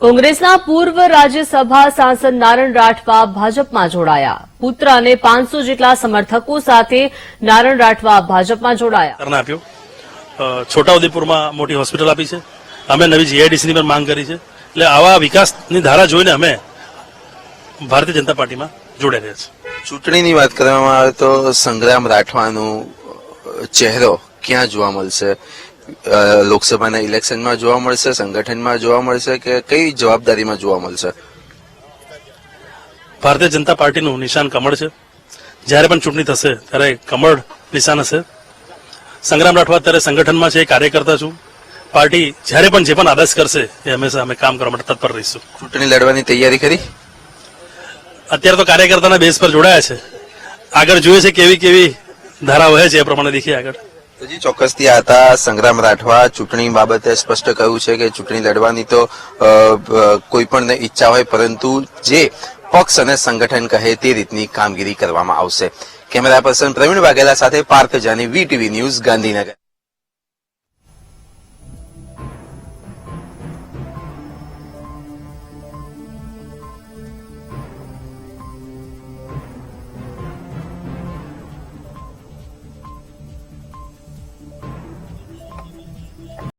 કોંગ્રેસના પૂર્વ રાજ્યસભા સાંસદ નારણ રાઠવા ભાજપમાં જોડાયા. પુત્ર અને 500 જેટલા સમર્થકો સાથે નારણ રાઠવા ભાજપમાં જોડાયા. આપ્યો છોટાઉદેપુરમાં મોટી હોસ્પિટલ આપી છે. અમે નવી જીઆઈડીસીની પણ માંગ કરી છે. એટલે આવા વિકાસની ધારા જોઈને અમે ભારતીય જનતા પાર્ટીમાં જોડાઈ રહ્યા છીએ. ચૂંટણીની વાત કરવામાં આવે તો સંગ્રામ રાઠવાનો ચહેરો ક્યાં જોવા મળશે? લોકસભાના ઇલેક્શનમાં જોવા મળશે, સંગઠનમાં જોવા મળશે કે કઈ જવાબદારીમાં જોવા મળશે? ભારતીય જનતા પાર્ટીનું નિશાન કમળ છે. જ્યારે પણ ચૂંટણી થશે ત્યારે કમળ નિશાન હશે. સંગ્રામ રાઠવા અત્યારે સંગઠનમાં છે, કાર્યકર્તા છું. પાર્ટી જ્યારે પણ જે પણ આદેશ કરશે એ હંમેશા અમે કામ કરવા માટે તત્પર રહીશું. ચૂંટણી લડવાની તૈયારી કરી? અત્યારે તો કાર્યકર્તાના બેઝ પર જોડાયા છે. આગળ જોઈએ છે કેવી કેવી ધારા વહે છે એ પ્રમાણે દેખીએ આગળ. હજી ચોક્કસથી આ હતા સંગ્રામ રાઠવા. ચૂંટણી બાબતે સ્પષ્ટ કહ્યું છે કે ચૂંટણી લડવાની તો કોઈ પણ ઈચ્છા હોય, પરંતુ જે પક્ષ અને સંગઠન કહે તે રીતની કામગીરી કરવામાં આવશે. કેમેરા પર્સન પ્રવીણ વાઘેલા સાથે પાર્થ જાની, વીટીવી ન્યૂઝ, ગાંધીનગર.